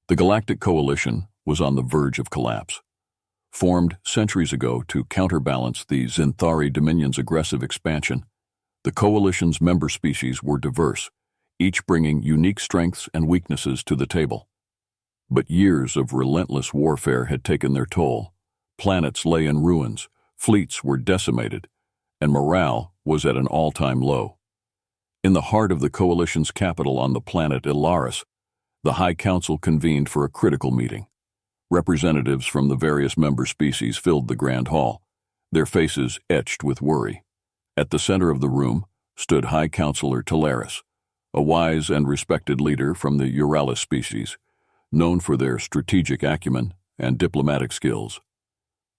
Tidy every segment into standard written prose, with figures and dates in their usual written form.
The Galactic Coalition was on the verge of collapse. Formed centuries ago to counterbalance the Zenthari Dominion's aggressive expansion, the Coalition's member species were diverse, each bringing unique strengths and weaknesses to the table. But years of relentless warfare had taken their toll. Planets lay in ruins, fleets were decimated, and morale was at an all-time low. In the heart of the Coalition's capital on the planet Ilaris, the High Council convened for a critical meeting. Representatives from the various member species filled the Grand Hall, their faces etched with worry. At the center of the room stood High Counselor Talaris, a wise and respected leader from the Euralis species, known for their strategic acumen and diplomatic skills.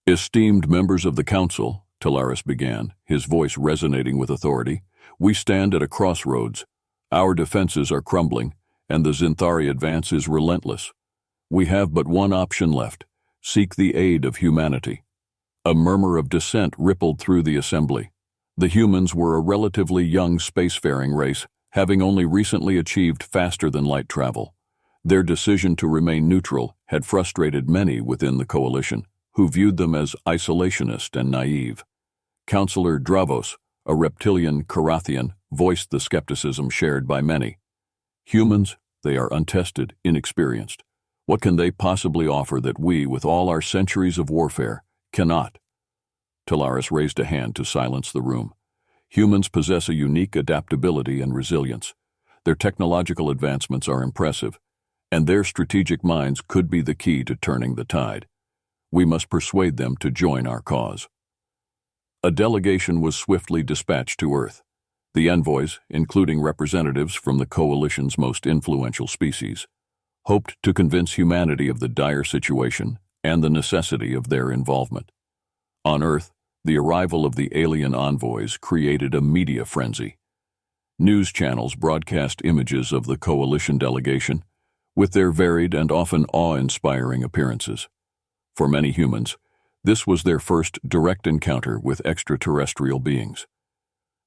Esteemed members of the Council, Talaris began, his voice resonating with authority, we stand at a crossroads. Our defenses are crumbling, and the Zenthari advance is relentless. We have but one option left: seek the aid of humanity. A murmur of dissent rippled through the assembly. The humans were a relatively young spacefaring race, having only recently achieved faster-than-light travel. Their decision to remain neutral had frustrated many within the Coalition, who viewed them as isolationist and naive. Counselor Dravos, a reptilian Karathian, voiced the skepticism shared by many. Humans, they are untested, inexperienced. What can they possibly offer that we, with all our centuries of warfare, cannot? Talaris raised a hand to silence the room. Humans possess a unique adaptability and resilience. Their technological advancements are impressive, and their strategic minds could be the key to turning the tide. We must persuade them to join our cause. A delegation was swiftly dispatched to Earth. The envoys, including representatives from the Coalition's most influential species, hoped to convince humanity of the dire situation and the necessity of their involvement. On Earth, the arrival of the alien envoys created a media frenzy. News channels broadcast images of the Coalition delegation, with their varied and often awe-inspiring appearances. For many humans, this was their first direct encounter with extraterrestrial beings.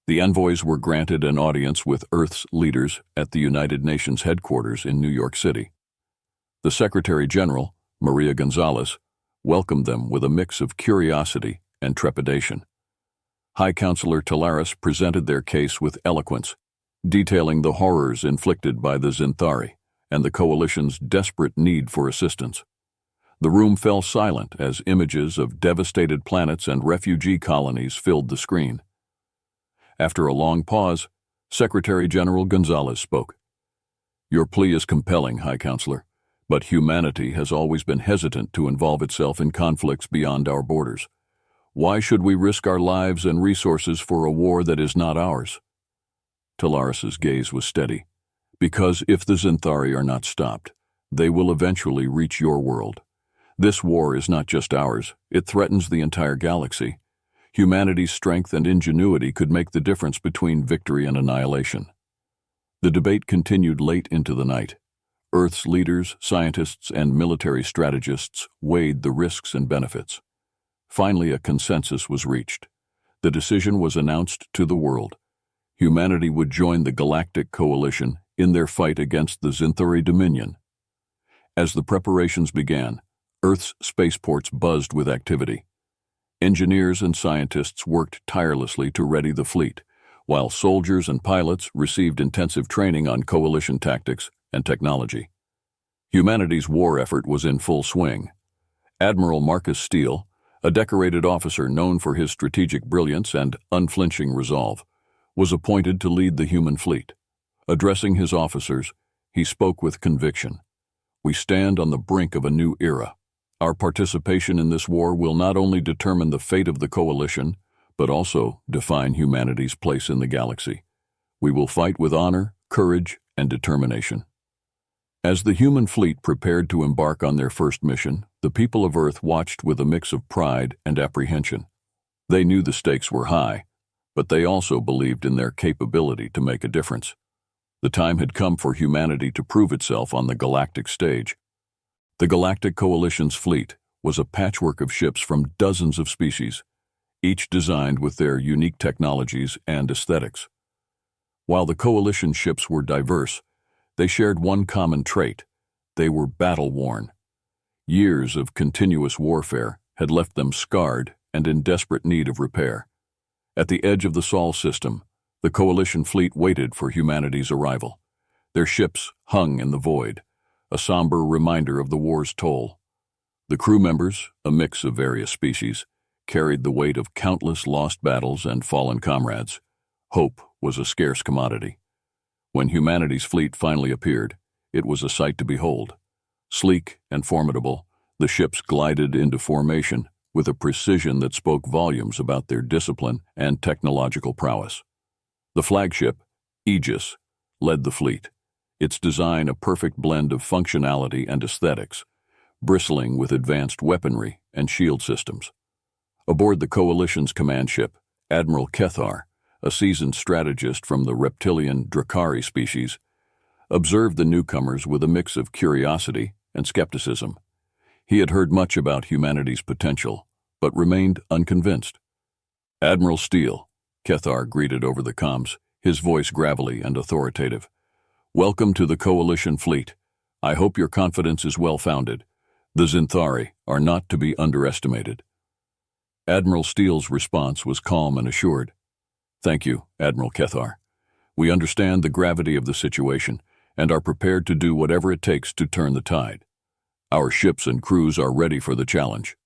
The envoys were granted an audience with Earth's leaders at the United Nations headquarters in New York City. The Secretary General, Maria Gonzalez, welcomed them with a mix of curiosity and trepidation. High Counselor Talaris presented their case with eloquence, detailing the horrors inflicted by the Zenthari and the Coalition's desperate need for assistance. The room fell silent as images of devastated planets and refugee colonies filled the screen. After a long pause, Secretary General Gonzalez spoke. Your plea is compelling, High Counselor, but humanity has always been hesitant to involve itself in conflicts beyond our borders. Why should we risk our lives and resources for a war that is not ours? Talaris's gaze was steady. Because if the Zenthari are not stopped, they will eventually reach your world. This war is not just ours, it threatens the entire galaxy. Humanity's strength and ingenuity could make the difference between victory and annihilation. The debate continued late into the night. Earth's leaders, scientists, and military strategists weighed the risks and benefits. Finally, a consensus was reached. The decision was announced to the world. Humanity would join the Galactic Coalition in their fight against the Zenthari Dominion. As the preparations began, Earth's spaceports buzzed with activity. Engineers and scientists worked tirelessly to ready the fleet, while soldiers and pilots received intensive training on Coalition tactics and technology. Humanity's war effort was in full swing. Admiral Marcus Steele, a decorated officer known for his strategic brilliance and unflinching resolve, was appointed to lead the human fleet. Addressing his officers, he spoke with conviction. We stand on the brink of a new era. Our participation in this war will not only determine the fate of the Coalition, but also define humanity's place in the galaxy. We will fight with honor, courage, and determination. As the human fleet prepared to embark on their first mission, the people of Earth watched with a mix of pride and apprehension. They knew the stakes were high, but they also believed in their capability to make a difference. The time had come for humanity to prove itself on the galactic stage. The Galactic Coalition's fleet was a patchwork of ships from dozens of species, each designed with their unique technologies and aesthetics. While the Coalition ships were diverse, they shared one common trait: they were battle-worn. Years of continuous warfare had left them scarred and in desperate need of repair. At the edge of the Sol system, the Coalition fleet waited for humanity's arrival. Their ships hung in the void, a somber reminder of the war's toll. The crew members, a mix of various species, carried the weight of countless lost battles and fallen comrades. Hope was a scarce commodity. When humanity's fleet finally appeared, it was a sight to behold. Sleek and formidable, the ships glided into formation with a precision that spoke volumes about their discipline and technological prowess. The flagship, Aegis, led the fleet, its design a perfect blend of functionality and aesthetics, bristling with advanced weaponry and shield systems. Aboard the Coalition's command ship, Admiral Kethar, a seasoned strategist from the reptilian Drakari species, observed the newcomers with a mix of curiosity and skepticism. He had heard much about humanity's potential, but remained unconvinced. "Admiral Steele," Kethar greeted over the comms, his voice gravelly and authoritative. "Welcome to the Coalition fleet. I hope your confidence is well-founded. The Zenthari are not to be underestimated." Admiral Steele's response was calm and assured. "Thank you, Admiral Kethar. We understand the gravity of the situation and are prepared to do whatever it takes to turn the tide. Our ships and crews are ready for the challenge."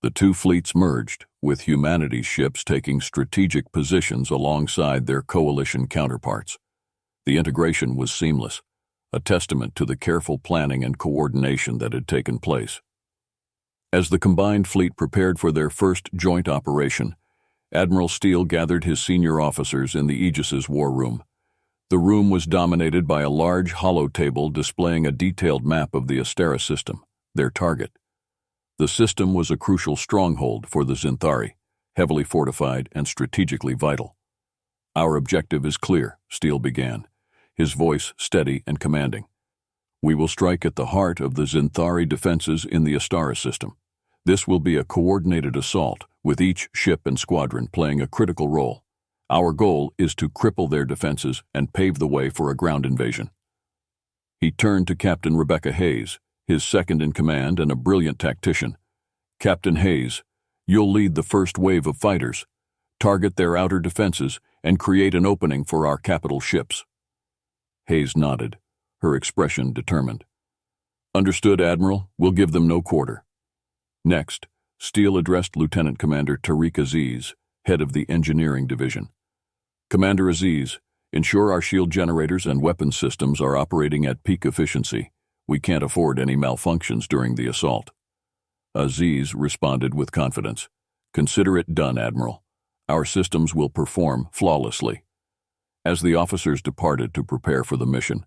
The two fleets merged, with humanity's ships taking strategic positions alongside their Coalition counterparts. The integration was seamless, a testament to the careful planning and coordination that had taken place. As the combined fleet prepared for their first joint operation, Admiral Steele gathered his senior officers in the Aegis's war room. The room was dominated by a large hollow table displaying a detailed map of the Estara system, their target. The system was a crucial stronghold for the Zenthari, heavily fortified and strategically vital. "Our objective is clear," Steele began, his voice steady and commanding. "We will strike at the heart of the Zenthari defenses in the Estara system. This will be a coordinated assault, with each ship and squadron playing a critical role. Our goal is to cripple their defenses and pave the way for a ground invasion." He turned to Captain Rebecca Hayes, his second-in-command and a brilliant tactician. "Captain Hayes, you'll lead the first wave of fighters, target their outer defenses, and create an opening for our capital ships." Hayes nodded, her expression determined. "Understood, Admiral. We'll give them no quarter." Next, Steele addressed Lieutenant Commander Tariq Aziz, head of the Engineering Division. "Commander Aziz, ensure our shield generators and weapons systems are operating at peak efficiency. We can't afford any malfunctions during the assault." Aziz responded with confidence. "Consider it done, Admiral. Our systems will perform flawlessly." As the officers departed to prepare for the mission,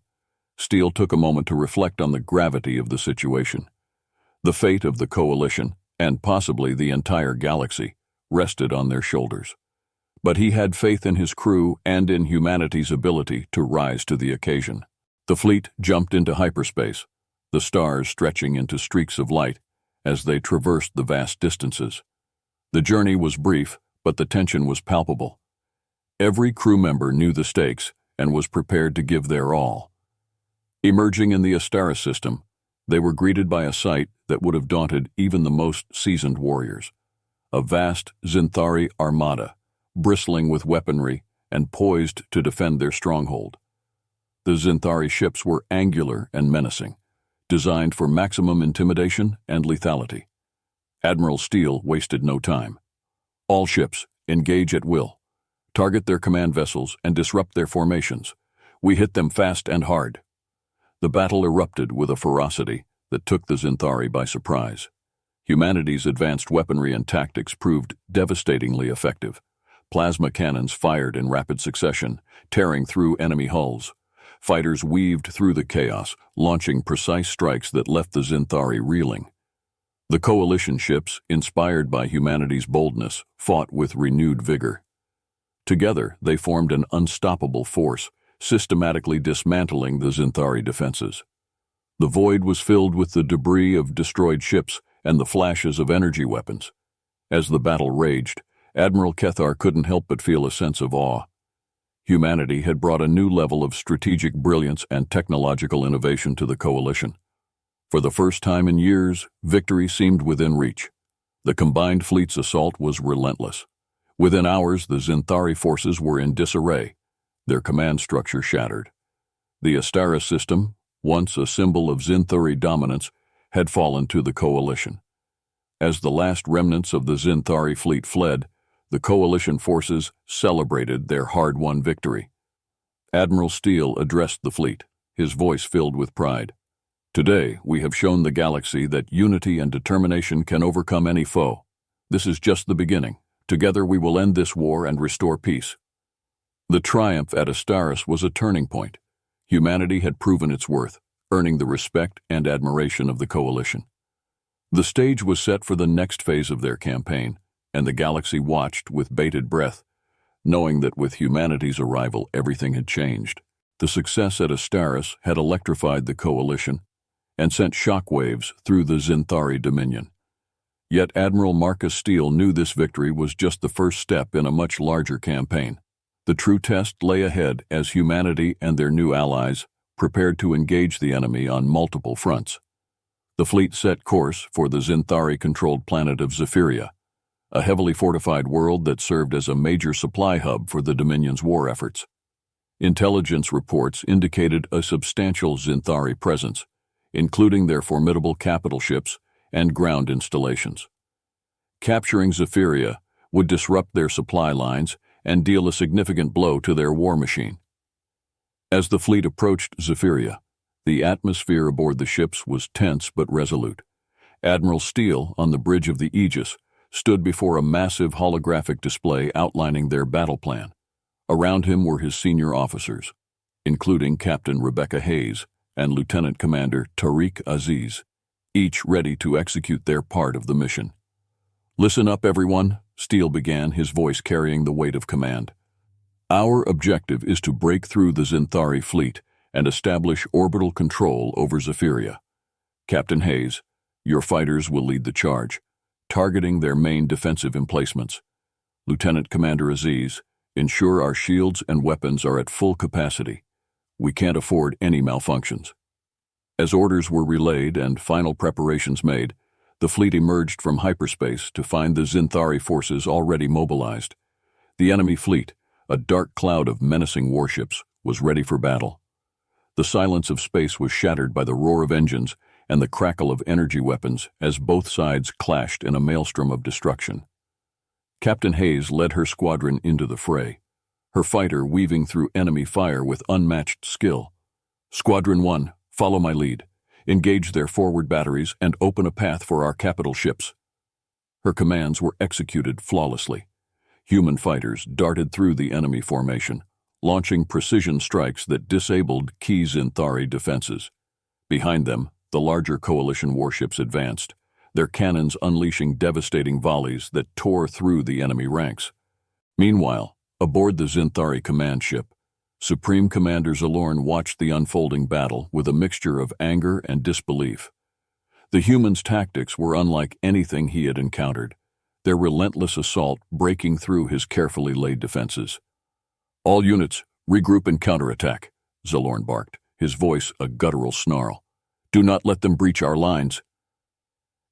Steele took a moment to reflect on the gravity of the situation. The fate of the Coalition, and possibly the entire galaxy, rested on their shoulders. But he had faith in his crew and in humanity's ability to rise to the occasion. The fleet jumped into hyperspace, the stars stretching into streaks of light as they traversed the vast distances. The journey was brief, but the tension was palpable. Every crew member knew the stakes and was prepared to give their all. Emerging in the Estara system, they were greeted by a sight that would have daunted even the most seasoned warriors. A vast Zenthari armada, bristling with weaponry and poised to defend their stronghold. The Zenthari ships were angular and menacing, designed for maximum intimidation and lethality. Admiral Steele wasted no time. "All ships, engage at will. Target their command vessels and disrupt their formations. We hit them fast and hard." The battle erupted with a ferocity that took the Zenthari by surprise. Humanity's advanced weaponry and tactics proved devastatingly effective. Plasma cannons fired in rapid succession, tearing through enemy hulls. Fighters weaved through the chaos, launching precise strikes that left the Zenthari reeling. The Coalition ships, inspired by humanity's boldness, fought with renewed vigor. Together, they formed an unstoppable force, systematically dismantling the Zenthari defenses. The void was filled with the debris of destroyed ships and the flashes of energy weapons. As the battle raged, Admiral Kethar couldn't help but feel a sense of awe. Humanity had brought a new level of strategic brilliance and technological innovation to the Coalition. For the first time in years, victory seemed within reach. The combined fleet's assault was relentless. Within hours, the Zenthari forces were in disarray, their command structure shattered. The Estara system, once a symbol of Zenthari dominance, had fallen to the Coalition. As the last remnants of the Zenthari fleet fled, the Coalition forces celebrated their hard-won victory. Admiral Steele addressed the fleet, his voice filled with pride. "Today, we have shown the galaxy that unity and determination can overcome any foe. This is just the beginning. Together we will end this war and restore peace." The triumph at Astaris was a turning point. Humanity had proven its worth, earning the respect and admiration of the Coalition. The stage was set for the next phase of their campaign, and the galaxy watched with bated breath, knowing that with humanity's arrival everything had changed. The success at Astaris had electrified the Coalition and sent shockwaves through the Zenthari Dominion. Yet Admiral Marcus Steele knew this victory was just the first step in a much larger campaign. The true test lay ahead as humanity and their new allies prepared to engage the enemy on multiple fronts. The fleet set course for the Zenthari-controlled planet of Zephyria, a heavily fortified world that served as a major supply hub for the Dominion's war efforts. Intelligence reports indicated a substantial Zenthari presence, including their formidable capital ships and ground installations. Capturing Zephyria would disrupt their supply lines and deal a significant blow to their war machine. As the fleet approached Zephyria, the atmosphere aboard the ships was tense but resolute. Admiral Steele, on the bridge of the Aegis, stood before a massive holographic display outlining their battle plan. Around him were his senior officers, including Captain Rebecca Hayes and Lieutenant Commander Tariq Aziz, each ready to execute their part of the mission. "Listen up, everyone," Steele began, his voice carrying the weight of command. "Our objective is to break through the Zenthari fleet and establish orbital control over Zephyria. Captain Hayes, your fighters will lead the charge, targeting their main defensive emplacements. Lieutenant Commander Aziz, ensure our shields and weapons are at full capacity. We can't afford any malfunctions." As orders were relayed and final preparations made, the fleet emerged from hyperspace to find the Zenthari forces already mobilized. The enemy fleet, a dark cloud of menacing warships, was ready for battle. The silence of space was shattered by the roar of engines and the crackle of energy weapons as both sides clashed in a maelstrom of destruction. Captain Hayes led her squadron into the fray, her fighter weaving through enemy fire with unmatched skill. "Squadron 1, follow my lead. Engage their forward batteries and open a path for our capital ships." Her commands were executed flawlessly. Human fighters darted through the enemy formation, launching precision strikes that disabled key Zenthari defenses. Behind them, the larger Coalition warships advanced, their cannons unleashing devastating volleys that tore through the enemy ranks. Meanwhile, aboard the Zenthari command ship, Supreme Commander Zalorn watched the unfolding battle with a mixture of anger and disbelief. The humans' tactics were unlike anything he had encountered, their relentless assault breaking through his carefully laid defenses. "All units, regroup and counterattack," Zalorn barked, his voice a guttural snarl. "Do not let them breach our lines."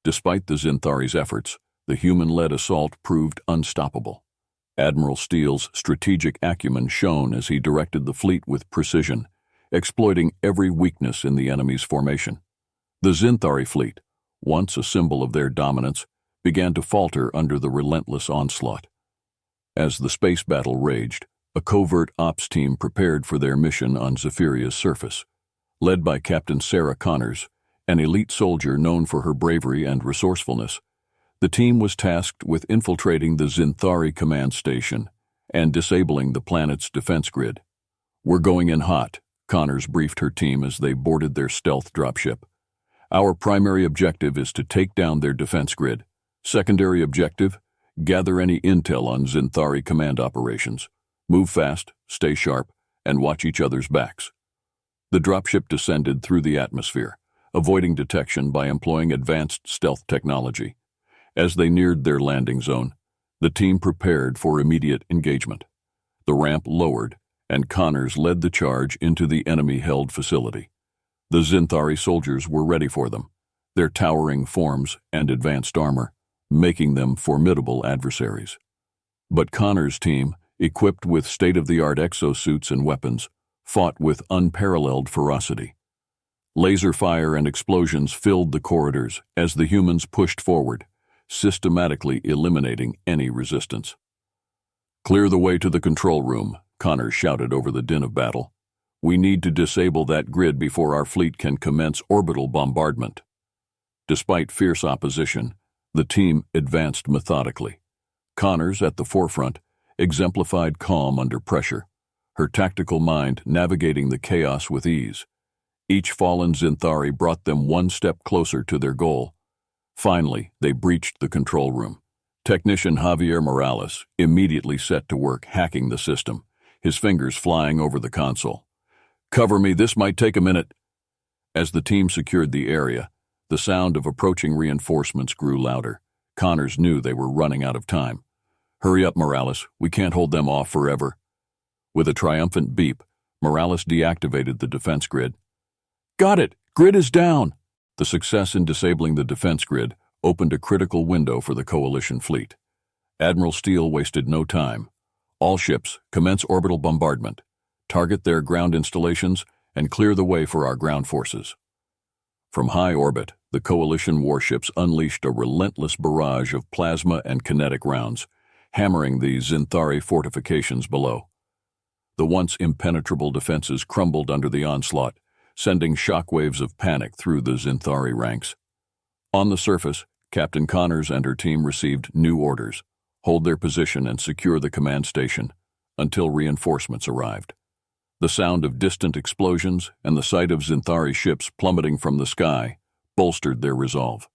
Despite the Zenthari's efforts, the human-led assault proved unstoppable. Admiral Steele's strategic acumen shone as he directed the fleet with precision, exploiting every weakness in the enemy's formation. The Zenthari fleet, once a symbol of their dominance, began to falter under the relentless onslaught. As the space battle raged, a covert ops team prepared for their mission on Zephyria's surface. Led by Captain Sarah Connors, an elite soldier known for her bravery and resourcefulness, the team was tasked with infiltrating the Zenthari command station and disabling the planet's defense grid. "We're going in hot," Connors briefed her team as they boarded their stealth dropship. "Our primary objective is to take down their defense grid. Secondary objective, gather any intel on Zenthari command operations. Move fast, stay sharp, and watch each other's backs." The dropship descended through the atmosphere, avoiding detection by employing advanced stealth technology. As they neared their landing zone, the team prepared for immediate engagement. The ramp lowered, and Connors led the charge into the enemy-held facility. The Zenthari soldiers were ready for them, their towering forms and advanced armor, making them formidable adversaries. But Connor's team, equipped with state-of-the-art exosuits and weapons, fought with unparalleled ferocity. Laser fire and explosions filled the corridors as the humans pushed forward, systematically eliminating any resistance. "Clear the way to the control room," Connor shouted over the din of battle. "We need to disable that grid before our fleet can commence orbital bombardment." Despite fierce opposition, the team advanced methodically. Connors, at the forefront, exemplified calm under pressure, her tactical mind navigating the chaos with ease. Each fallen Zenthari brought them one step closer to their goal. Finally, they breached the control room. Technician Javier Morales immediately set to work hacking the system, his fingers flying over the console. "Cover me, this might take a minute." As the team secured the area, the sound of approaching reinforcements grew louder. Connors knew they were running out of time. "Hurry up, Morales, we can't hold them off forever." With a triumphant beep, Morales deactivated the defense grid. "Got it! Grid is down!" The success in disabling the defense grid opened a critical window for the Coalition fleet. Admiral Steele wasted no time. "All ships, commence orbital bombardment. Target their ground installations and clear the way for our ground forces." From high orbit, the Coalition warships unleashed a relentless barrage of plasma and kinetic rounds, hammering the Zenthari fortifications below. The once impenetrable defenses crumbled under the onslaught, sending shockwaves of panic through the Zenthari ranks. On the surface, Captain Connors and her team received new orders: hold their position and secure the command station until reinforcements arrived. The sound of distant explosions and the sight of Zenthari ships plummeting from the sky bolstered their resolve.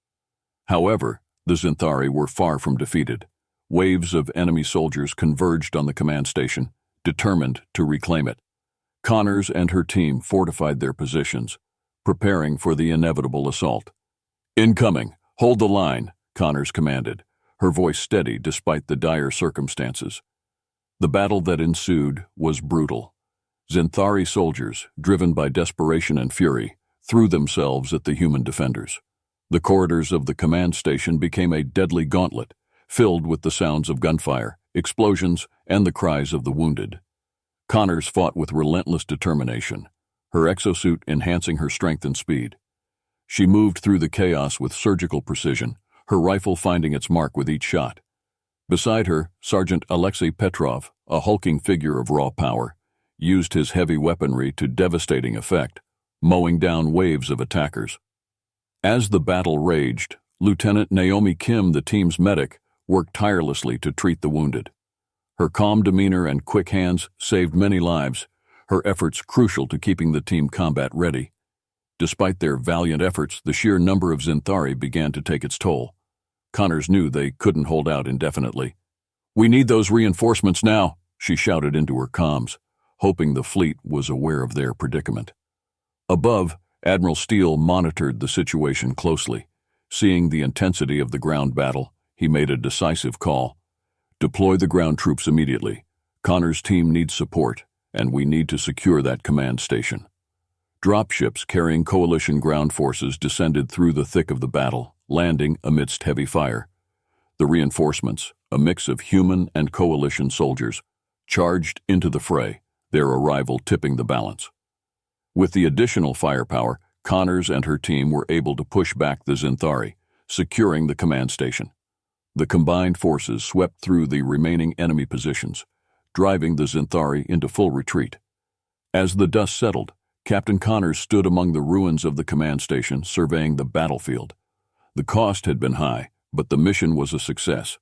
However, the Zenthari were far from defeated. Waves of enemy soldiers converged on the command station, determined to reclaim it. Connors and her team fortified their positions, preparing for the inevitable assault. "Incoming! Hold the line!" Connors commanded, her voice steady despite the dire circumstances. The battle that ensued was brutal. Zenthari soldiers, driven by desperation and fury, threw themselves at the human defenders. The corridors of the command station became a deadly gauntlet, filled with the sounds of gunfire, explosions, and the cries of the wounded. Connors fought with relentless determination, her exosuit enhancing her strength and speed. She moved through the chaos with surgical precision, her rifle finding its mark with each shot. Beside her, Sergeant Alexei Petrov, a hulking figure of raw power, used his heavy weaponry to devastating effect, mowing down waves of attackers. As the battle raged, Lieutenant Naomi Kim, the team's medic, worked tirelessly to treat the wounded. Her calm demeanor and quick hands saved many lives, her efforts crucial to keeping the team combat ready. Despite their valiant efforts, the sheer number of Zenthari began to take its toll. Connors knew they couldn't hold out indefinitely. "We need those reinforcements now," she shouted into her comms, hoping the fleet was aware of their predicament. Above, Admiral Steele monitored the situation closely. Seeing the intensity of the ground battle, he made a decisive call. "Deploy the ground troops immediately. Connor's team needs support, and we need to secure that command station." Dropships carrying Coalition ground forces descended through the thick of the battle, landing amidst heavy fire. The reinforcements, a mix of human and Coalition soldiers, charged into the fray, their arrival tipping the balance. With the additional firepower, Connors and her team were able to push back the Zenthari, securing the command station. The combined forces swept through the remaining enemy positions, driving the Zenthari into full retreat. As the dust settled, Captain Connors stood among the ruins of the command station, surveying the battlefield. The cost had been high, but the mission was a success.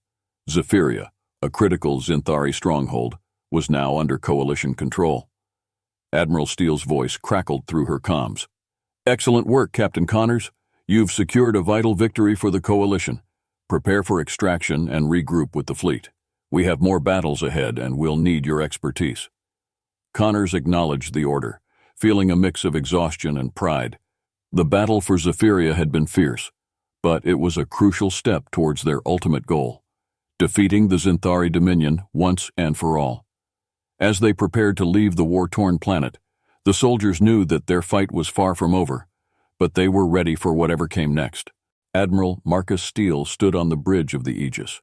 Ziria, a critical Zenthari stronghold, was now under Coalition control. Admiral Steele's voice crackled through her comms. "Excellent work, Captain Connors. You've secured a vital victory for the Coalition. Prepare for extraction and regroup with the fleet. We have more battles ahead and we'll need your expertise." Connors acknowledged the order, feeling a mix of exhaustion and pride. The battle for Ziria had been fierce, but it was a crucial step towards their ultimate goal: defeating the Zenthari Dominion once and for all. As they prepared to leave the war-torn planet, the soldiers knew that their fight was far from over. but they were ready for whatever came next. Admiral Marcus Steele stood on the bridge of the Aegis,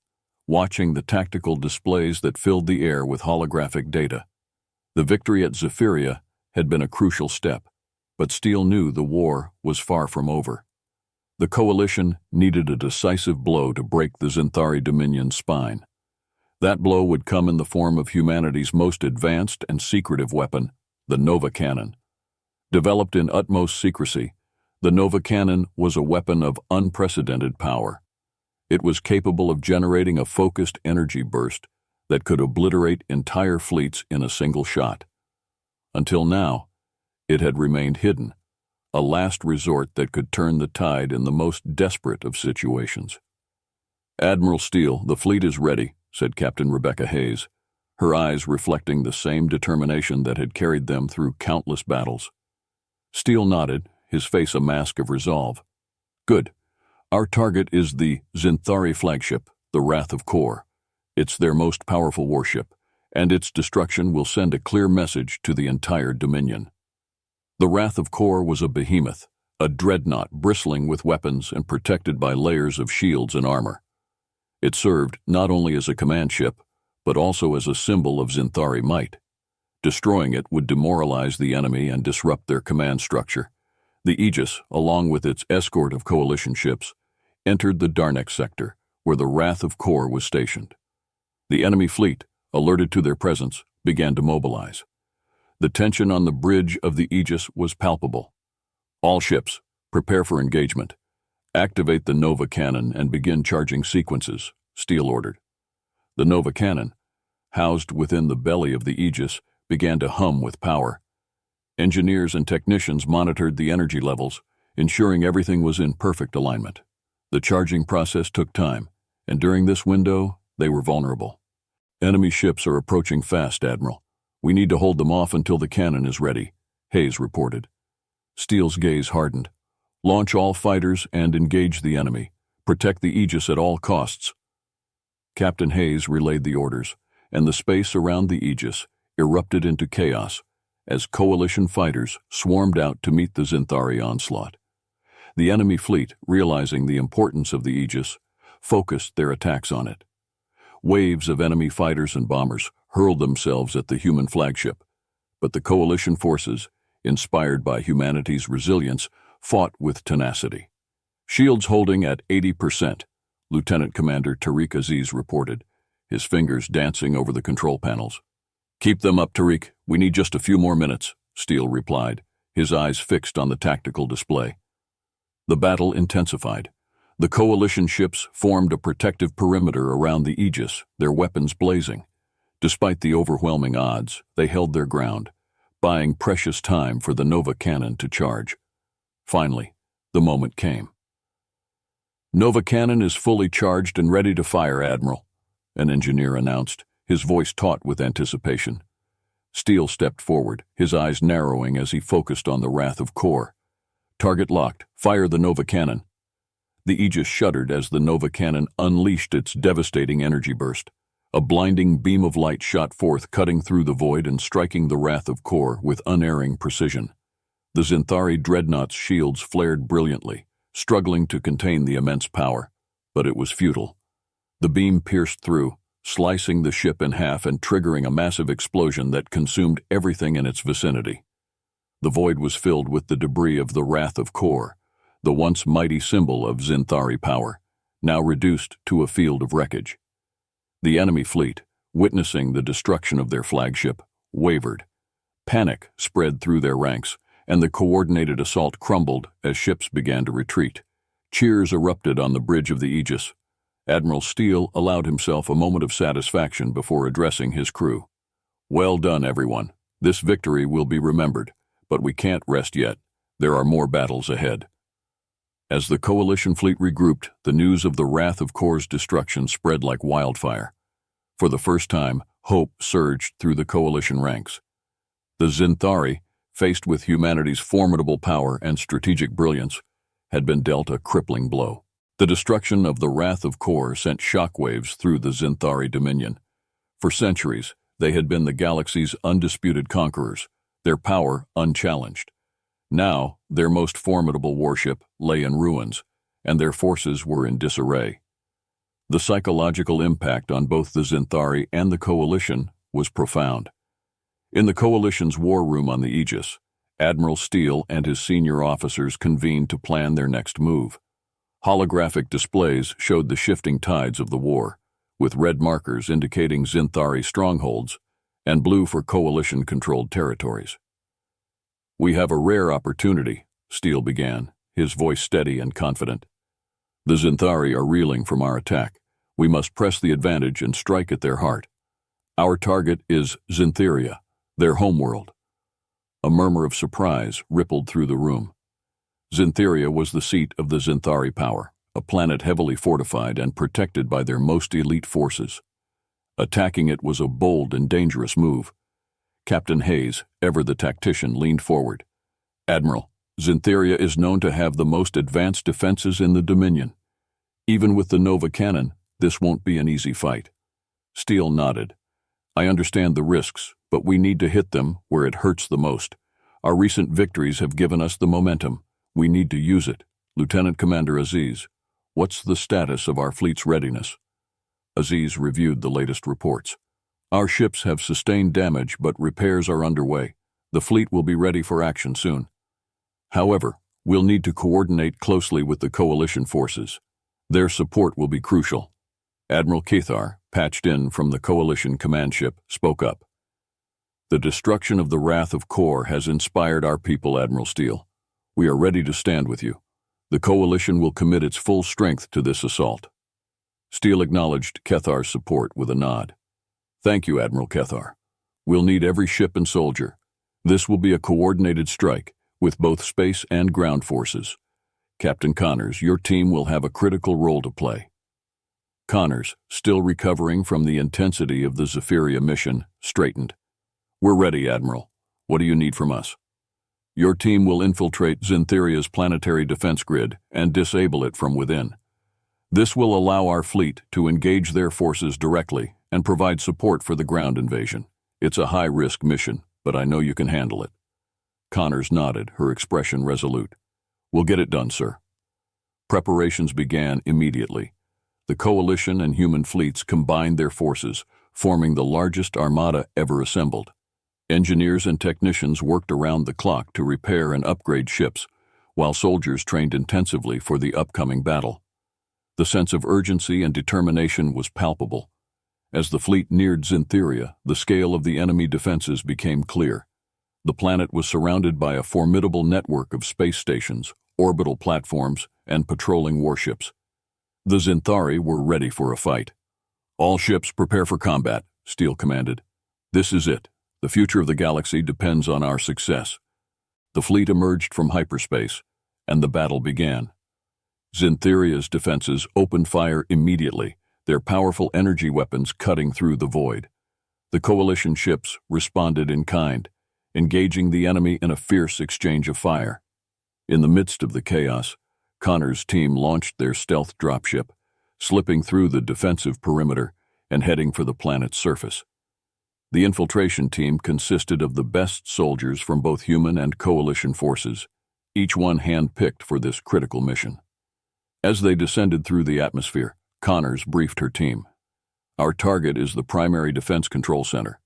watching the tactical displays that filled the air with holographic data. The victory at Ziria had been a crucial step, but Steele knew the war was far from over. The coalition needed a decisive blow to break the Zenthari Dominion's spine. That blow would come in the form of humanity's most advanced and secretive weapon, the Nova Cannon. Developed in utmost secrecy, the Nova Cannon was a weapon of unprecedented power. It was capable of generating a focused energy burst that could obliterate entire fleets in a single shot. Until now, it had remained hidden, a last resort that could turn the tide in the most desperate of situations. "Admiral Steele, the fleet is ready," said Captain Rebecca Hayes, her eyes reflecting the same determination that had carried them through countless battles. Steele nodded, his face a mask of resolve. "Good. Our target is the Zenthari flagship, the Wrath of Kor. It's their most powerful warship, and its destruction will send a clear message to the entire Dominion." The Wrath of Kor was a behemoth, a dreadnought bristling with weapons and protected by layers of shields and armor. It served not only as a command ship, but also as a symbol of Zenthari might. Destroying it would demoralize the enemy and disrupt their command structure. The Aegis, along with its escort of coalition ships, entered the Darnek sector, where the Wrath of Kor was stationed. The enemy fleet, alerted to their presence, began to mobilize. The tension on the bridge of the Aegis was palpable. "All ships, prepare for engagement. Activate the Nova Cannon and begin charging sequences," Steele ordered. The Nova Cannon, housed within the belly of the Aegis, began to hum with power. Engineers and technicians monitored the energy levels, ensuring everything was in perfect alignment. The charging process took time, and during this window, they were vulnerable. "Enemy ships are approaching fast, Admiral. We need to hold them off until the cannon is ready," Hayes reported. Steele's gaze hardened. "Launch all fighters and engage the enemy. Protect the Aegis at all costs." Captain Hayes relayed the orders, and the space around the Aegis erupted into chaos as coalition fighters swarmed out to meet the Zenthari onslaught. The enemy fleet, realizing the importance of the Aegis, focused their attacks on it. Waves of enemy fighters and bombers hurled themselves at the human flagship, but the coalition forces, inspired by humanity's resilience, fought with tenacity. "Shields holding at 80%, Lieutenant Commander Tariq Aziz reported, his fingers dancing over the control panels. "Keep them up, Tariq. We need just a few more minutes," Steele replied, his eyes fixed on the tactical display. The battle intensified. The coalition ships formed a protective perimeter around the Aegis, their weapons blazing. Despite the overwhelming odds, they held their ground, buying precious time for the Nova Cannon to charge. Finally, the moment came. "Nova Cannon is fully charged and ready to fire, Admiral," an engineer announced, his voice taut with anticipation. Steele stepped forward, his eyes narrowing as he focused on the Wrath of Kor. "Target locked. Fire the Nova Cannon." The Aegis shuddered as the Nova Cannon unleashed its devastating energy burst. A blinding beam of light shot forth, cutting through the void and striking the Wrath of Kor with unerring precision. The Zenthari dreadnought's shields flared brilliantly, struggling to contain the immense power, but it was futile. The beam pierced through, slicing the ship in half and triggering a massive explosion that consumed everything in its vicinity. The void was filled with the debris of the Wrath of Kor, the once mighty symbol of Zenthari power, now reduced to a field of wreckage. The enemy fleet, witnessing the destruction of their flagship, wavered. Panic spread through their ranks, and the coordinated assault crumbled as ships began to retreat. Cheers erupted on the bridge of the Aegis. Admiral Steele allowed himself a moment of satisfaction before addressing his crew. "Well done, everyone. This victory will be remembered, but we can't rest yet. There are more battles ahead." As the coalition fleet regrouped, the news of the Wrath of Kor's destruction spread like wildfire. For the first time, hope surged through the coalition ranks. The Zenthari, faced with humanity's formidable power and strategic brilliance, had been dealt a crippling blow. The destruction of the Wrath of Kor sent shockwaves through the Zenthari Dominion. For centuries, they had been the galaxy's undisputed conquerors, their power unchallenged. Now, their most formidable warship lay in ruins, and their forces were in disarray. The psychological impact on both the Zenthari and the Coalition was profound. In the Coalition's war room on the Aegis, Admiral Steele and his senior officers convened to plan their next move. Holographic displays showed the shifting tides of the war, with red markers indicating Zenthari strongholds and blue for Coalition-controlled territories. "We have a rare opportunity," Steele began, his voice steady and confident. "The Zenthari are reeling from our attack. We must press the advantage and strike at their heart. Our target is Zentheria, their homeworld." A murmur of surprise rippled through the room. Zentheria was the seat of the Zenthari power, a planet heavily fortified and protected by their most elite forces. Attacking it was a bold and dangerous move. Captain Hayes, ever the tactician, leaned forward. "Admiral, Zentheria is known to have the most advanced defenses in the Dominion. Even with the Nova cannon, this won't be an easy fight." Steele nodded. "I understand the risks, but we need to hit them where it hurts the most. Our recent victories have given us the momentum. We need to use it. Lieutenant Commander Aziz, what's the status of our fleet's readiness?" Aziz reviewed the latest reports. "Our ships have sustained damage, but repairs are underway. The fleet will be ready for action soon. However, we'll need to coordinate closely with the Coalition forces. Their support will be crucial." Admiral Cathar, patched in from the Coalition command ship, spoke up. "The destruction of the Wrath of Kor has inspired our people, Admiral Steele. We are ready to stand with you. The Coalition will commit its full strength to this assault." Steele acknowledged Cathar's support with a nod. "Thank you, Admiral Cathar. We'll need every ship and soldier. This will be a coordinated strike, with both space and ground forces. Captain Connors, your team will have a critical role to play." Connors, still recovering from the intensity of the Zephyria mission, straightened. "We're ready, Admiral. What do you need from us?" "Your team will infiltrate Zentheria's planetary defense grid and disable it from within. This will allow our fleet to engage their forces directly and provide support for the ground invasion. It's a high-risk mission, but I know you can handle it." Connors nodded, her expression resolute. "We'll get it done, sir." Preparations began immediately. The Coalition and human fleets combined their forces, forming the largest armada ever assembled. Engineers and technicians worked around the clock to repair and upgrade ships, while soldiers trained intensively for the upcoming battle. The sense of urgency and determination was palpable. As the fleet neared Zentheria, the scale of the enemy defenses became clear. The planet was surrounded by a formidable network of space stations, orbital platforms, and patrolling warships. The Zenthari were ready for a fight. "All ships prepare for combat," Steele commanded. "This is it. The future of the galaxy depends on our success." The fleet emerged from hyperspace, and the battle began. Zentheria's defenses opened fire immediately, their powerful energy weapons cutting through the void. The Coalition ships responded in kind, engaging the enemy in a fierce exchange of fire. In the midst of the chaos, Connor's team launched their stealth dropship, slipping through the defensive perimeter and heading for the planet's surface. The infiltration team consisted of the best soldiers from both human and Coalition forces, each one hand-picked for this critical mission. As they descended through the atmosphere, Connors briefed her team. "Our target is the primary defense control center.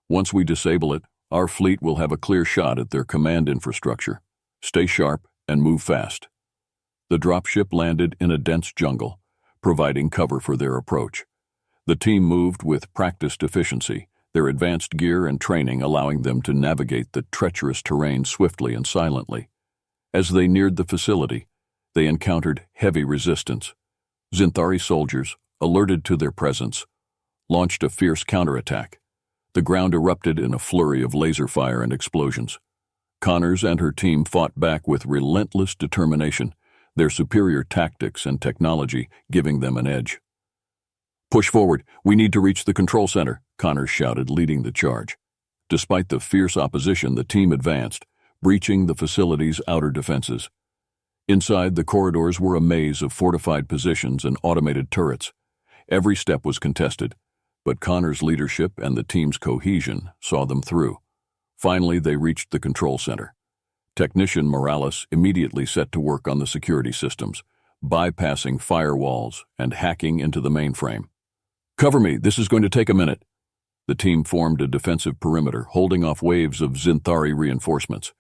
Once we disable it, our fleet will have a clear shot at their command infrastructure. Stay sharp and move fast." The dropship landed in a dense jungle, providing cover for their approach. The team moved with practiced efficiency, their advanced gear and training allowing them to navigate the treacherous terrain swiftly and silently. As they neared the facility, they encountered heavy resistance. Zenthari soldiers, alerted to their presence, launched a fierce counterattack. The ground erupted in a flurry of laser fire and explosions. Connors and her team fought back with relentless determination, their superior tactics and technology giving them an edge. "Push forward, we need to reach the control center," Connors shouted, leading the charge. Despite the fierce opposition, the team advanced, breaching the facility's outer defenses. Inside, the corridors were a maze of fortified positions and automated turrets. Every step was contested, but Connors' leadership and the team's cohesion saw them through. Finally, they reached the control center. Technician Morales immediately set to work on the security systems, bypassing firewalls and hacking into the mainframe. "Cover me, this is going to take a minute." The team formed a defensive perimeter, holding off waves of Zenthari reinforcements.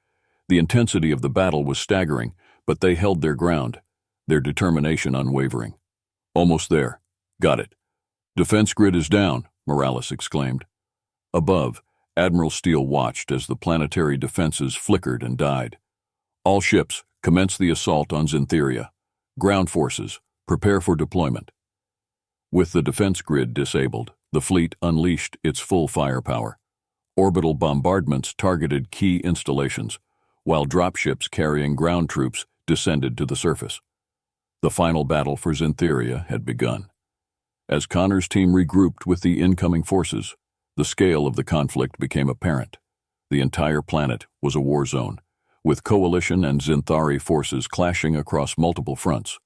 The intensity of the battle was staggering, but they held their ground, their determination unwavering. "Almost there. Got it. Defense grid is down," Morales exclaimed. Above, Admiral Steele watched as the planetary defenses flickered and died. "All ships, commence the assault on Zenthia. Ground forces, prepare for deployment." With the defense grid disabled, the fleet unleashed its full firepower. Orbital bombardments targeted key installations, while dropships carrying ground troops descended to the surface. The final battle for Zenthia had begun. As Connor's team regrouped with the incoming forces, the scale of the conflict became apparent. The entire planet was a war zone, with Coalition and Zenthari forces clashing across multiple fronts.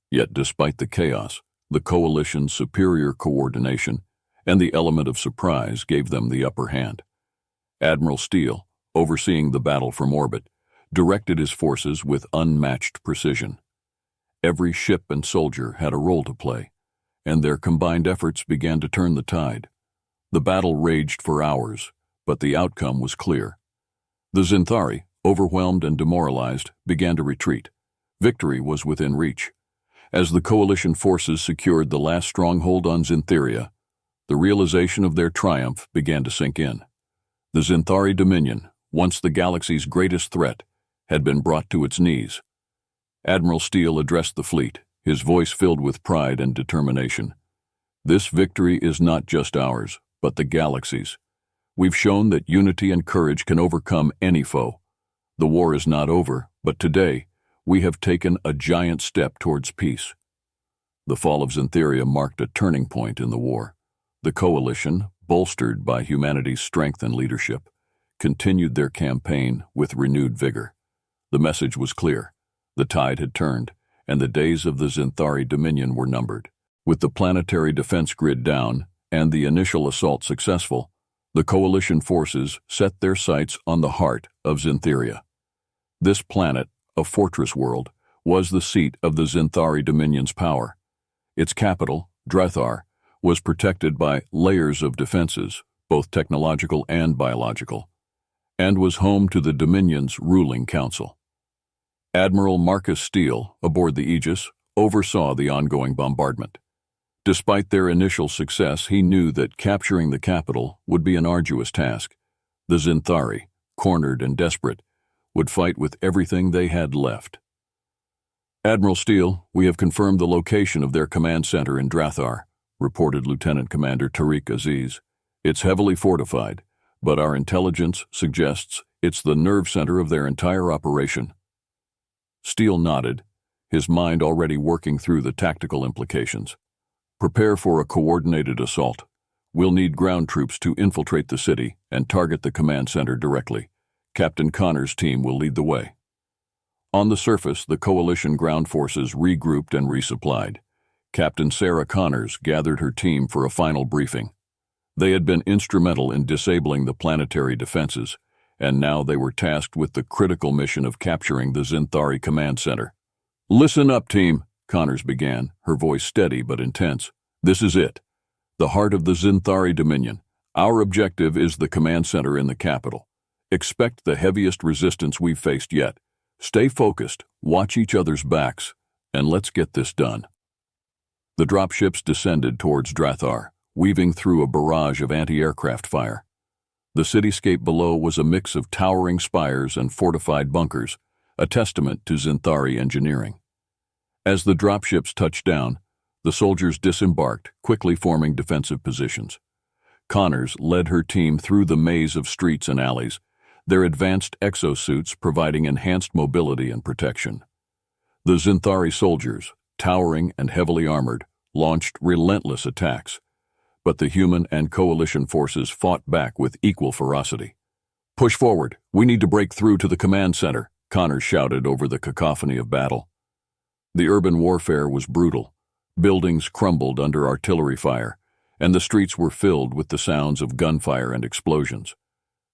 Yet despite the chaos, the Coalition's superior coordination and the element of surprise gave them the upper hand. Admiral Steele, overseeing the battle from orbit, directed his forces with unmatched precision. Every ship and soldier had a role to play, and their combined efforts began to turn the tide. The battle raged for hours, but the outcome was clear. The Zenthari, overwhelmed and demoralized, began to retreat. Victory was within reach. As the Coalition forces secured the last stronghold on Zenthia, the realization of their triumph began to sink in. The Zenthari Dominion, once the galaxy's greatest threat, had been brought to its knees. Admiral Steele addressed the fleet, his voice filled with pride and determination. "This victory is not just ours, but the galaxy's. We've shown that unity and courage can overcome any foe. The war is not over, but today, we have taken a giant step towards peace." The fall of Zenthia marked a turning point in the war. The Coalition, bolstered by humanity's strength and leadership, continued their campaign with renewed vigor. The message was clear. The tide had turned, and the days of the Zenthari Dominion were numbered. With the planetary defense grid down and the initial assault successful, the Coalition forces set their sights on the heart of Zenthia. This planet, a fortress world, was the seat of the Zenthari Dominion's power. Its capital, Drar, was protected by layers of defenses, both technological and biological, and was home to the Dominion's ruling council. Admiral Marcus Steele, aboard the Aegis, oversaw the ongoing bombardment. Despite their initial success, he knew that capturing the capital would be an arduous task. The Zenthari, cornered and desperate, would fight with everything they had left. "Admiral Steele, we have confirmed the location of their command center in Drar," reported Lieutenant Commander Tariq Aziz. "It's heavily fortified, but our intelligence suggests it's the nerve center of their entire operation." Steele nodded, his mind already working through the tactical implications. "Prepare for a coordinated assault. We'll need ground troops to infiltrate the city and target the command center directly. Captain Connor's team will lead the way." On the surface, the Coalition ground forces regrouped and resupplied. Captain Sarah Connors gathered her team for a final briefing. They had been instrumental in disabling the planetary defenses, and now they were tasked with the critical mission of capturing the Zenthari command center. "Listen up, team," Connors began, her voice steady but intense. "This is it. The heart of the Zenthari Dominion. Our objective is the command center in the capital. Expect the heaviest resistance we've faced yet. Stay focused, watch each other's backs, and let's get this done." The dropships descended towards Drar, weaving through a barrage of anti-aircraft fire. The cityscape below was a mix of towering spires and fortified bunkers, a testament to Zenthari engineering. As the dropships touched down, the soldiers disembarked, quickly forming defensive positions. Connors led her team through the maze of streets and alleys, their advanced exosuits providing enhanced mobility and protection. The Zenthari soldiers, towering and heavily armored, launched relentless attacks, but the human and Coalition forces fought back with equal ferocity. "Push forward, we need to break through to the command center," Connors shouted over the cacophony of battle. The urban warfare was brutal. Buildings crumbled under artillery fire, and the streets were filled with the sounds of gunfire and explosions.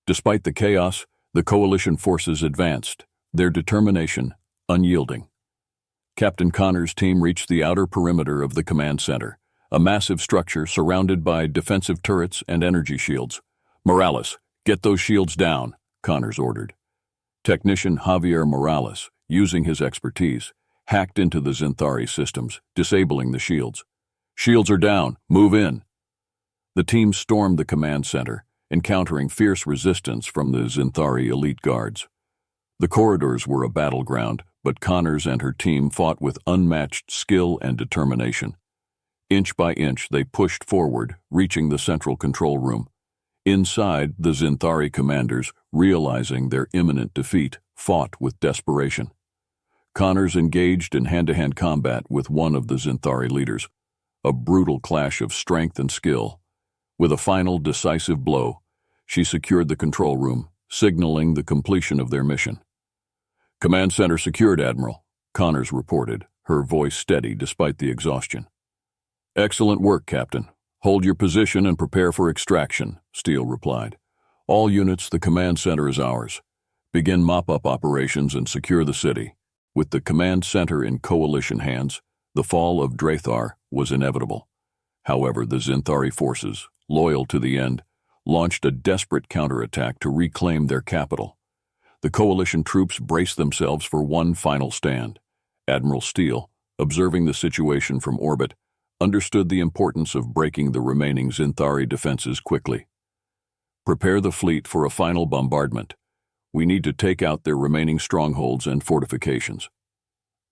Despite the chaos, The coalition forces advanced, their determination unyielding. Captain Connor's team reached the outer perimeter of the command center, a massive structure surrounded by defensive turrets and energy shields. "Morales, get those shields down," Connors ordered. Technician Javier Morales, using his expertise, hacked into the Zenthari systems, disabling the shields. "Shields are down. Move in." The team stormed the command center, encountering fierce resistance from the Zenthari elite guards. The corridors were a battleground, but Connors and her team fought with unmatched skill and determination. Inch by inch, they pushed forward, reaching the central control room. Inside, the Zenthari commanders, realizing their imminent defeat, fought with desperation. Connors engaged in hand-to-hand combat with one of the Zenthari leaders, a brutal clash of strength and skill. With a final decisive blow, she secured the control room, signaling the completion of their mission. "Command center secured, Admiral," Connors reported, her voice steady despite the exhaustion. "Excellent work, Captain. Hold your position and prepare for extraction," Steele replied. "All units, the command center is ours. Begin mop-up operations and secure the city." With the command center in coalition hands, the fall of Drar was inevitable. However, the Zenthari forces, loyal to the end, launched a desperate counterattack to reclaim their capital. The coalition troops braced themselves for one final stand. Admiral Steele, observing the situation from orbit, understood the importance of breaking the remaining Zenthari defenses quickly. "Prepare the fleet for a final bombardment. We need to take out their remaining strongholds and fortifications."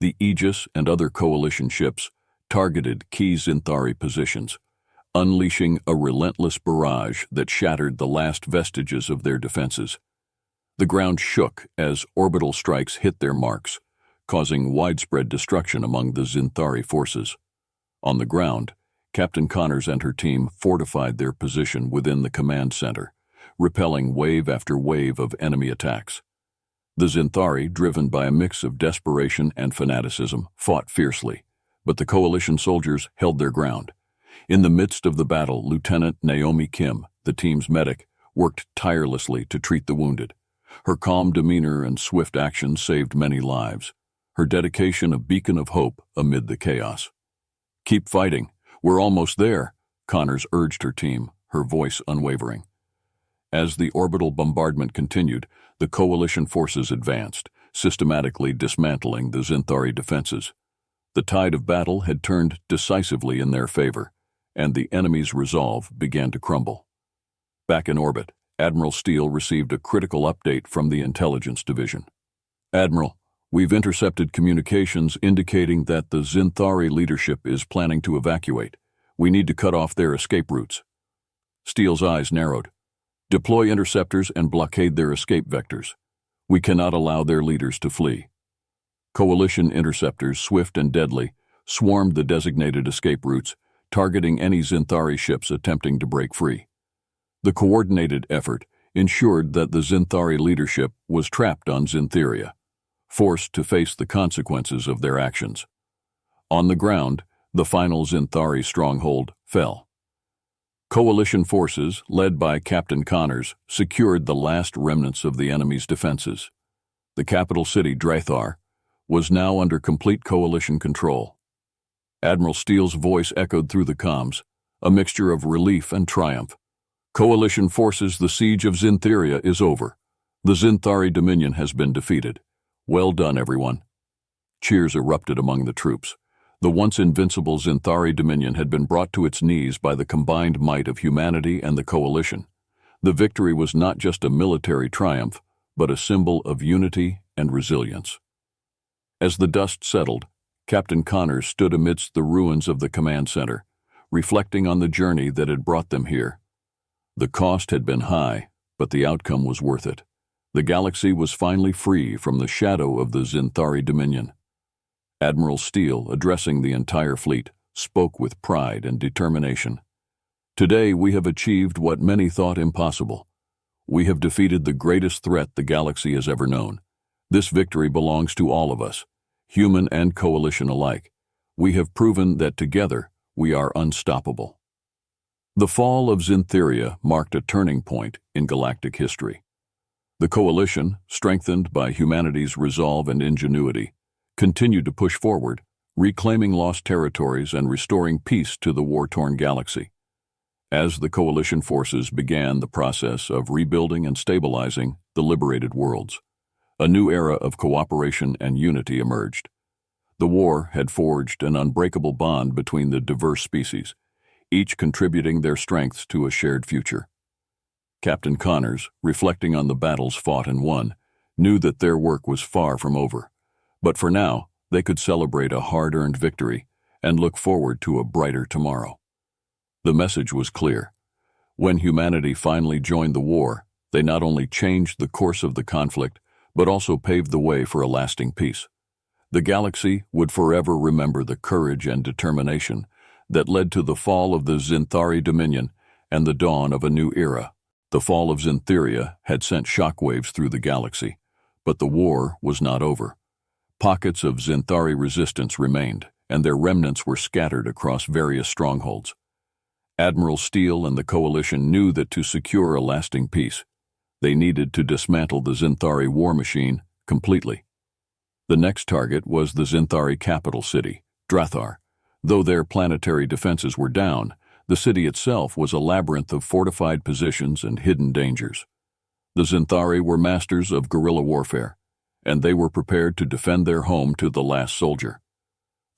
The Aegis and other coalition ships targeted key Zenthari positions, unleashing a relentless barrage that shattered the last vestiges of their defenses. The ground shook as orbital strikes hit their marks, causing widespread destruction among the Zenthari forces. On the ground, Captain Connors and her team fortified their position within the command center, repelling wave after wave of enemy attacks. The Zenthari, driven by a mix of desperation and fanaticism, fought fiercely, but the coalition soldiers held their ground. In the midst of the battle, Lieutenant Naomi Kim, the team's medic, worked tirelessly to treat the wounded. Her calm demeanor and swift action saved many lives, her dedication a beacon of hope amid the chaos. "Keep fighting. We're almost there," Connors urged her team, her voice unwavering. As the orbital bombardment continued, the coalition forces advanced, systematically dismantling the Zenthari defenses. The tide of battle had turned decisively in their favor, and the enemy's resolve began to crumble. Back in orbit, Admiral Steele received a critical update from the Intelligence Division. "Admiral, we've intercepted communications indicating that the Zenthari leadership is planning to evacuate. We need to cut off their escape routes." Steele's eyes narrowed. "Deploy interceptors and blockade their escape vectors. We cannot allow their leaders to flee." Coalition interceptors, swift and deadly, swarmed the designated escape routes, targeting any Zenthari ships attempting to break free. The coordinated effort ensured that the Zenthari leadership was trapped on Zentheria, forced to face the consequences of their actions. On the ground, the final Zenthari stronghold fell. Coalition forces, led by Captain Connors, secured the last remnants of the enemy's defenses. The capital city, Drar, was now under complete coalition control. Admiral Steele's voice echoed through the comms, a mixture of relief and triumph. "Coalition forces, the siege of Zentheria is over. The Zenthari Dominion has been defeated. Well done, everyone." Cheers erupted among the troops. The once invincible Zenthari Dominion had been brought to its knees by the combined might of humanity and the coalition. The victory was not just a military triumph, but a symbol of unity and resilience. As the dust settled, Captain Connors stood amidst the ruins of the command center, reflecting on the journey that had brought them here. The cost had been high, but the outcome was worth it. The galaxy was finally free from the shadow of the Zenthari Dominion. Admiral Steele, addressing the entire fleet, spoke with pride and determination. "Today we have achieved what many thought impossible. We have defeated the greatest threat the galaxy has ever known. This victory belongs to all of us, human and coalition alike. We have proven that together we are unstoppable." The fall of Zentheria marked a turning point in galactic history. The coalition, strengthened by humanity's resolve and ingenuity, continued to push forward, reclaiming lost territories and restoring peace to the war-torn galaxy. As the coalition forces began the process of rebuilding and stabilizing the liberated worlds, a new era of cooperation and unity emerged. The war had forged an unbreakable bond between the diverse species, each contributing their strengths to a shared future. Captain Connors, reflecting on the battles fought and won, knew that their work was far from over. But for now, they could celebrate a hard-earned victory and look forward to a brighter tomorrow. The message was clear. When humanity finally joined the war, they not only changed the course of the conflict, but also paved the way for a lasting peace. The galaxy would forever remember the courage and determination that led to the fall of the Zenthari Dominion and the dawn of a new era. The fall of Zenthia had sent shockwaves through the galaxy, but the war was not over. Pockets of Zenthari resistance remained, and their remnants were scattered across various strongholds. Admiral Steele and the Coalition knew that to secure a lasting peace, they needed to dismantle the Zenthari war machine completely. The next target was the Zenthari capital city, Drar. Though their planetary defenses were down, the city itself was a labyrinth of fortified positions and hidden dangers. The Zenthari were masters of guerrilla warfare, and they were prepared to defend their home to the last soldier.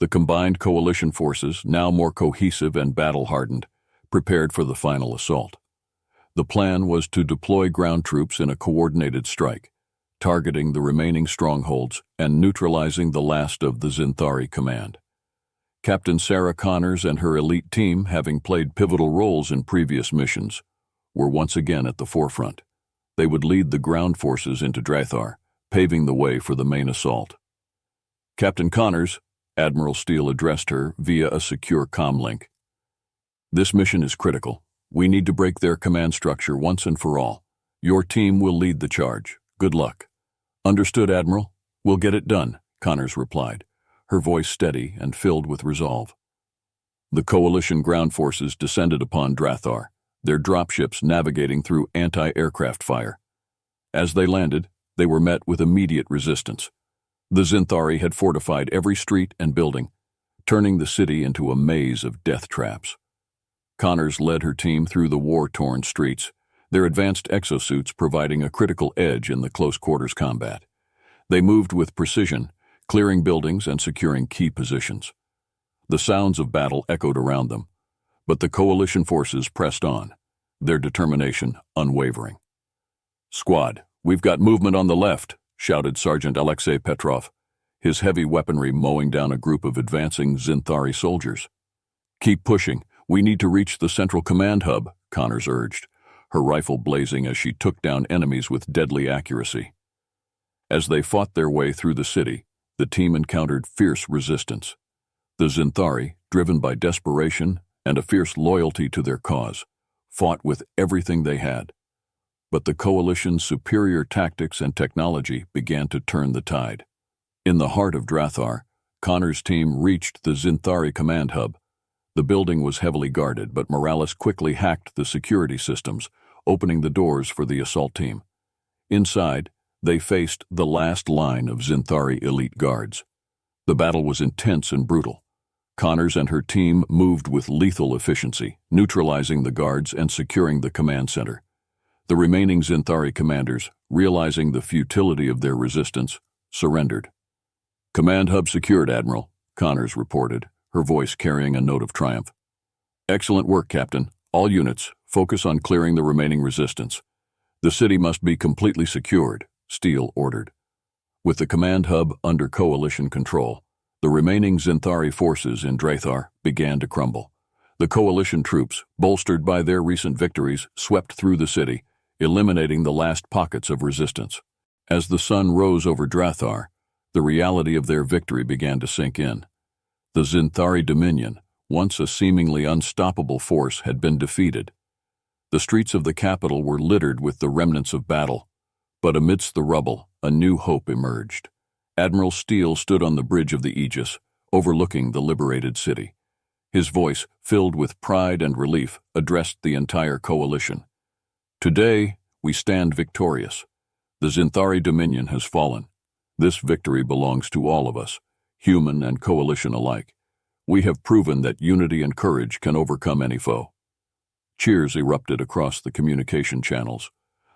The combined coalition forces, now more cohesive and battle-hardened, prepared for the final assault. The plan was to deploy ground troops in a coordinated strike, targeting the remaining strongholds and neutralizing the last of the Zenthari command. Captain Sarah Connors and her elite team, having played pivotal roles in previous missions, were once again at the forefront. They would lead the ground forces into Drar, paving the way for the main assault. "Captain Connors," Admiral Steele addressed her via a secure comm link. "This mission is critical. We need to break their command structure once and for all. Your team will lead the charge. Good luck." "Understood, Admiral. We'll get it done," Connors replied, her voice steady and filled with resolve. The coalition ground forces descended upon Drar, their dropships navigating through anti-aircraft fire. As they landed, they were met with immediate resistance. The Zenthari had fortified every street and building, turning the city into a maze of death traps. Connors led her team through the war-torn streets, their advanced exosuits providing a critical edge in the close-quarters combat. They moved with precision, clearing buildings and securing key positions. The sounds of battle echoed around them, but the coalition forces pressed on, their determination unwavering. "Squad, we've got movement on the left," shouted Sergeant Alexei Petrov, his heavy weaponry mowing down a group of advancing Zenthari soldiers. "Keep pushing. We need to reach the central command hub," Connors urged, her rifle blazing as she took down enemies with deadly accuracy. As they fought their way through the city, the team encountered fierce resistance. The Zenthari, driven by desperation and a fierce loyalty to their cause, fought with everything they had. But the coalition's superior tactics and technology began to turn the tide. In the heart of Drar, Connor's team reached the Zenthari command hub. The building was heavily guarded, but Morales quickly hacked the security systems, opening the doors for the assault team. Inside, they faced the last line of Zenthari elite guards. The battle was intense and brutal. Connors and her team moved with lethal efficiency, neutralizing the guards and securing the command center. The remaining Zenthari commanders, realizing the futility of their resistance, surrendered. "Command hub secured, Admiral," Connors reported, her voice carrying a note of triumph. "Excellent work, Captain. All units, focus on clearing the remaining resistance. The city must be completely secured," Steele ordered. With the command hub under coalition control, the remaining Zenthari forces in Drar began to crumble. The coalition troops, bolstered by their recent victories, swept through the city, eliminating the last pockets of resistance. As the sun rose over Drar, the reality of their victory began to sink in. The Zenthari Dominion, once a seemingly unstoppable force, had been defeated. The streets of the capital were littered with the remnants of battle, but amidst the rubble, a new hope emerged. Admiral Steele stood on the bridge of the Aegis, overlooking the liberated city. His voice, filled with pride and relief, addressed the entire coalition. "Today, we stand victorious. The Zenthari Dominion has fallen. This victory belongs to all of us, human and coalition alike. We have proven that unity and courage can overcome any foe. Cheers erupted across the communication channels,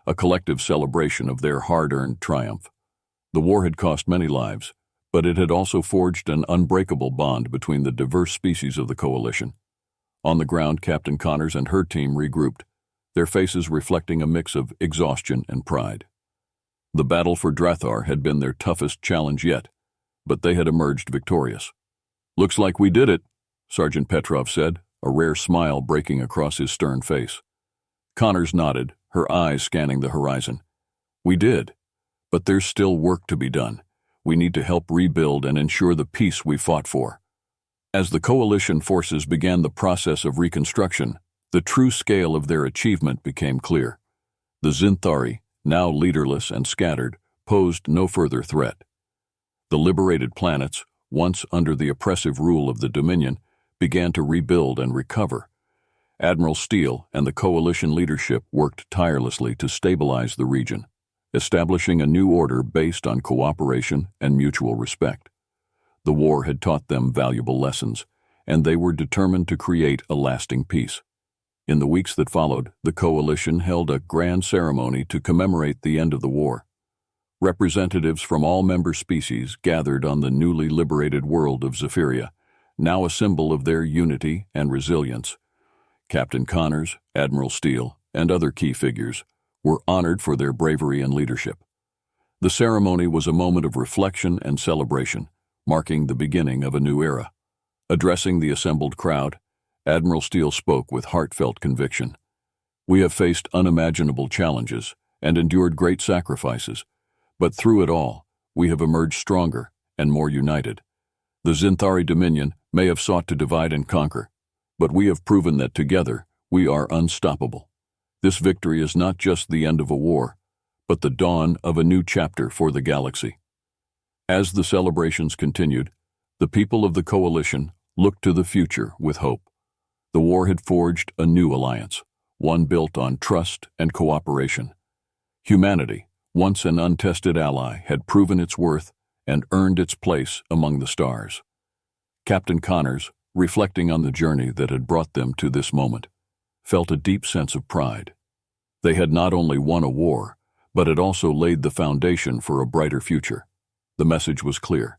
a collective celebration of their hard-earned triumph. The war had cost many lives, but it had also forged an unbreakable bond between the diverse species of the coalition. On the ground, Captain Connors and her team regrouped, their faces reflecting a mix of exhaustion and pride. The battle for Drathar had been their toughest challenge yet, but they had emerged victorious. "Looks like we did it," Sergeant Petrov said, a rare smile breaking across his stern face. Connors nodded, her eyes scanning the horizon. "We did, but there's still work to be done. We need to help rebuild and ensure the peace we fought for." As the coalition forces began the process of reconstruction, the true scale of their achievement became clear. The Zenthari, now leaderless and scattered, posed no further threat. The liberated planets, once under the oppressive rule of the Dominion, began to rebuild and recover. Admiral Steele and the coalition leadership worked tirelessly to stabilize the region, establishing a new order based on cooperation and mutual respect. The war had taught them valuable lessons, and they were determined to create a lasting peace. In the weeks that followed, the coalition held a grand ceremony to commemorate the end of the war. Representatives from all member species gathered on the newly liberated world of Zephyria, now a symbol of their unity and resilience. Captain Connors, Admiral Steele, and other key figures were honored for their bravery and leadership. The ceremony was a moment of reflection and celebration, marking the beginning of a new era. Addressing the assembled crowd, Admiral Steele spoke with heartfelt conviction. "We have faced unimaginable challenges and endured great sacrifices, but through it all, we have emerged stronger and more united. The Zenthari Dominion may have sought to divide and conquer, but we have proven that together we are unstoppable. This victory is not just the end of a war, but the dawn of a new chapter for the galaxy." As the celebrations continued, the people of the coalition looked to the future with hope. The war had forged a new alliance, one built on trust and cooperation. Humanity, once an untested ally, had proven its worth and earned its place among the stars. Captain Connors, reflecting on the journey that had brought them to this moment, felt a deep sense of pride. They had not only won a war, but had also laid the foundation for a brighter future. The message was clear.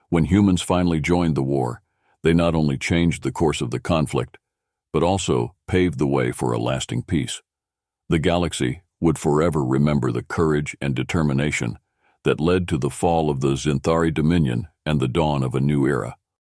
When humans finally joined the war, they not only changed the course of the conflict, but also paved the way for a lasting peace. The galaxy would forever remember the courage and determination that led to the fall of the Zenthari Dominion and the dawn of a new era.